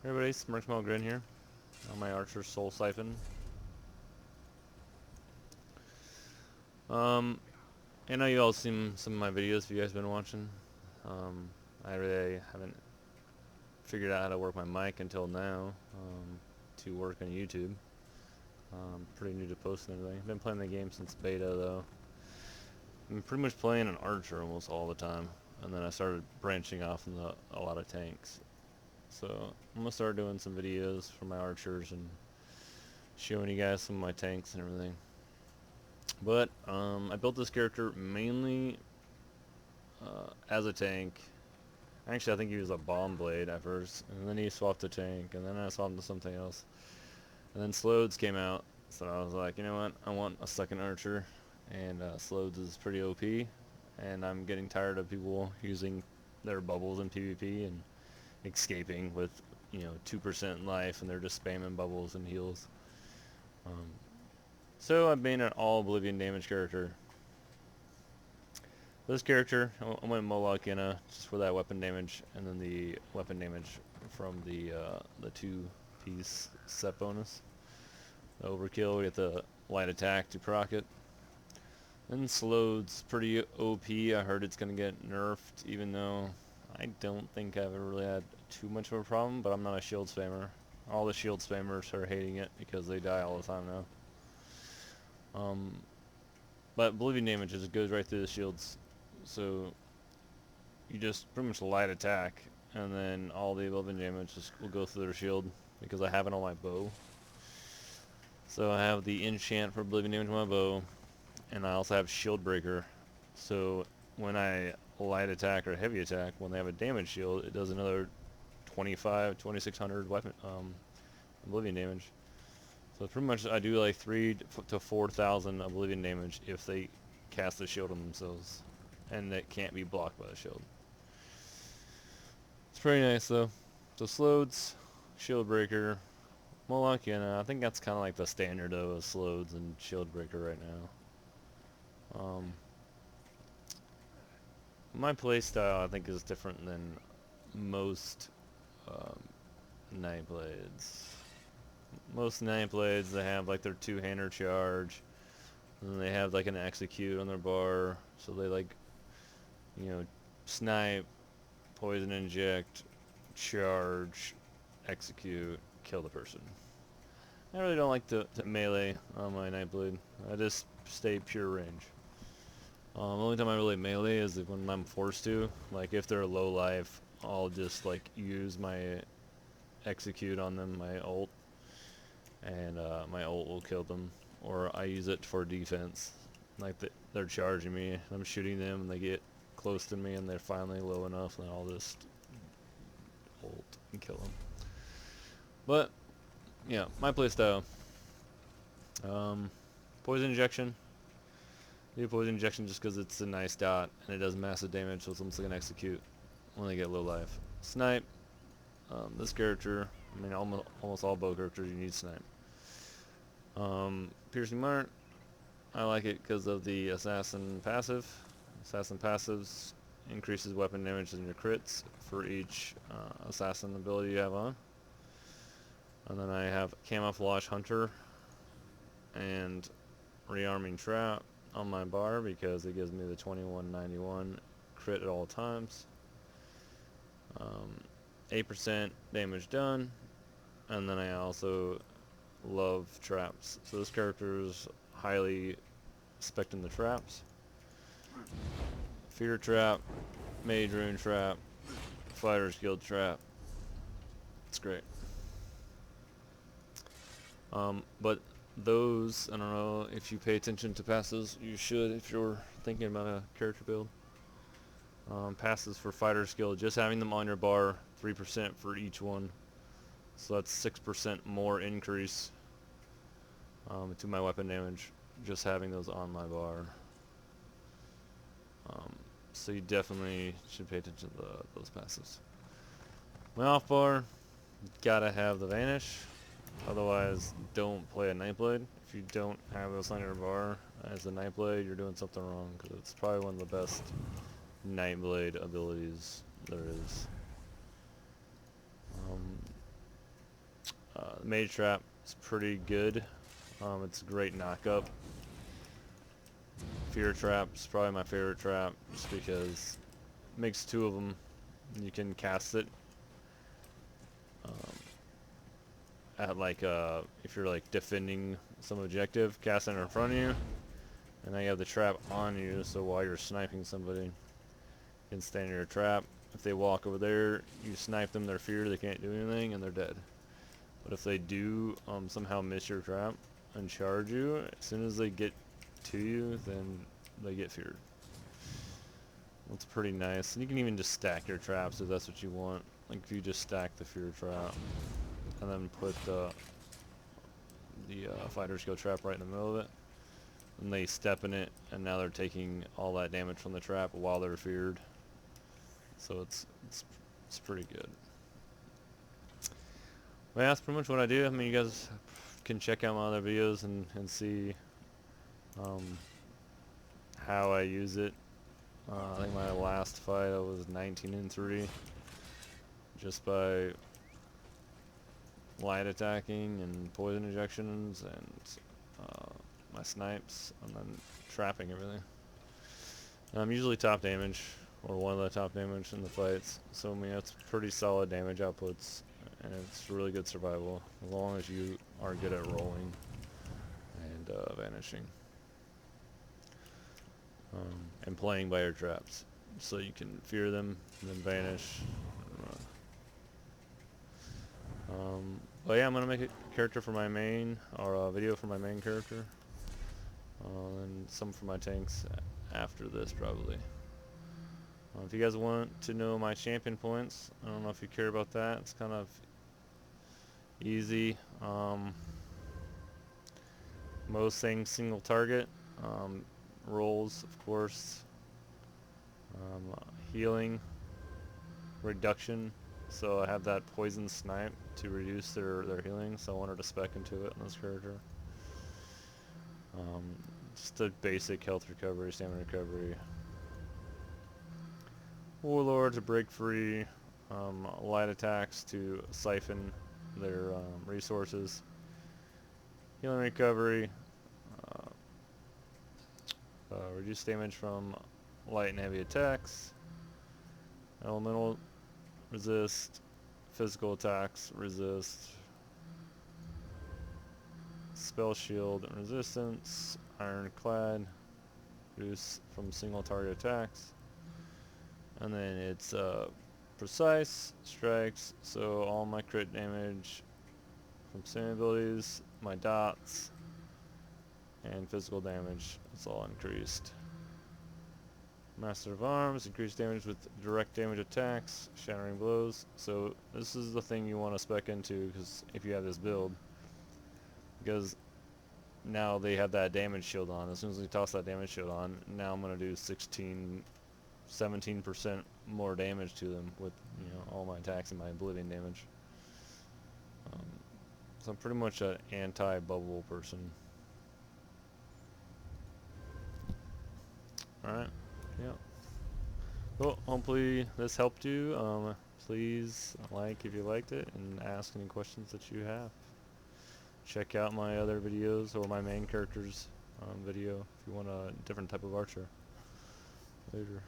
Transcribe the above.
Hey everybody, Smirksmilegrin here on my Archer Soul Syphon. Um, I know you all seen some of my videos if you guys been watching. I really haven't figured out how to work my mic until now to work on YouTube. Pretty new to posting and everything. I've been playing the game since beta though. I'm pretty much playing an Archer almost all the time, and then I started branching off into a lot of tanks. So I'm gonna start doing some videos for my Archers and showing you guys some of my tanks and everything. But I built this character mainly as a tank. Actually, I think he was a bomb blade at first, and then he swapped to tank, and then I swapped to something else. And then Slodes came out, so I was like, you know what, I want a second archer, and Slodes is pretty OP, and I'm getting tired of people using their bubbles in PvP and escaping with, 2% life, and they're just spamming bubbles and heals. Um, so I've made an all Oblivion damage character. This character, I went Moloch just for that weapon damage, and then the weapon damage from the two-piece set bonus. The overkill, we get the light attack to proc it. Then Slode's pretty OP. I heard it's gonna get nerfed, even though I don't think I've ever really had too much of a problem. But I'm not a shield spammer. All the shield spammers are hating it because they die all the time now. But Oblivion damage just goes right through the shields. So you just pretty much light attack, and then all the Oblivion damage just will go through their shield because I have it on my bow. So I have the enchant for Oblivion damage on my bow, and I also have Shield Breaker. So when I light attack or heavy attack, when they have a damage shield, it does another 2600 weapon Oblivion damage. So pretty much I do like 3 to 4,000 Oblivion damage if they cast the shield on themselves, and it can't be blocked by the shield. It's pretty nice though. So Slodes, Shield Breaker, Moloch, and I think that's kind of like the standard of Slodes and Shield Breaker right now. My playstyle I think is different than most um, Night Blades. Most Night Blades, they have like their two-hander charge, and then they have like an execute on their bar, so they like, snipe, poison inject, charge, execute, kill the person. I really don't like to melee on my Nightblade. I just stay pure range. The only time I really melee is when I'm forced to. Like if they're low life, I'll just like use my execute on them, my ult, and my ult will kill them. Or I use it for defense. Like they're charging me, and I'm shooting them, and they get close to me, and they're finally low enough, and I'll just ult and kill them. But yeah, my playstyle. Poison injection. Do poison injection just because it's a nice dot and it does massive damage, so it's almost like an execute when they get low life. Snipe. This character, I mean almost all bow characters you need snipe. Piercing Mark. I like it because of the assassin passive. Assassin passives increases weapon damage in your crits for each assassin ability you have on. And then I have Camouflage Hunter and Rearming Trap on my bar because it gives me the 2191 crit at all times. 8% damage done, and then I also love traps. So this character is highly spec'd the traps. Fear Trap, Mage Rune Trap, Fighter's Guild Trap. It's great. But those, I don't know if you pay attention to passes, you should if you're thinking about a character build. Passes for Fighter's Guild, just having them on your bar, 3% for each one. So that's 6% more increase to my weapon damage, just having those on my bar. So you definitely should pay attention to those passes. My off bar, gotta have the Vanish. Otherwise, don't play a Nightblade. If you don't have this on your bar as a Nightblade, you're doing something wrong, because it's probably one of the best Nightblade abilities there is. Mage Trap is pretty good. It's a great knockup. Fear Trap is probably my favorite trap, just because it makes two of them. You can cast it at like if you're like defending some objective, cast it in front of you, and then you have the trap on you. So while you're sniping somebody, you can stand in your trap. If they walk over there, you snipe them. They're feared. They can't do anything, and they're dead. But if they do somehow miss your trap and charge you, as soon as they get to you, then they get feared. That's pretty nice. And you can even just stack your traps if that's what you want. Like if you just stack the fear trap and then put the fighter's skill trap right in the middle of it, and they step in it, and now they're taking all that damage from the trap while they're feared. So it's pretty good. Well, yeah, that's pretty much what I do. I mean, you guys can check out my other videos and see how I use it. I think my last fight I was 19-3 just by light attacking and poison injections and my snipes, and then trapping everything. I'm usually top damage, or one of the top damage in the fights, so I mean that's pretty solid damage outputs, and it's really good survival as long as you are good at rolling and vanishing. And playing by your traps, so you can fear them and then vanish and run. But yeah, I'm gonna make a character for my main, or a video for my main character, and some for my tanks after this probably. If you guys want to know my champion points, I don't know if you care about that. It's kind of easy. Most things single target. Rolls, of course. Healing, reduction. So I have that poison snipe to reduce their healing. So I wanted to spec into it in this character. Just a basic health recovery, stamina recovery. Warlord to break free. Light attacks to siphon their resources. Healing recovery. Reduce damage from light and heavy attacks. Elemental resist. Physical attacks resist. Spell shield and resistance. Ironclad. Reduce from single target attacks. And then it's precise strikes, so all my crit damage from sim abilities, my dots, and physical damage, it's all increased. Master of Arms, increased damage with direct damage attacks, shattering blows. So this is the thing you want to spec into, because if you have this build, because now they have that damage shield on. As soon as we toss that damage shield on, now I'm going to do 17% more damage to them with, you know, all my attacks and my oblivion damage. So I'm pretty much an anti-bubble person. Alright, yeah. Well, hopefully this helped you. Please like if you liked it, and ask any questions that you have. Check out my other videos, or my main character's video if you want a different type of archer later.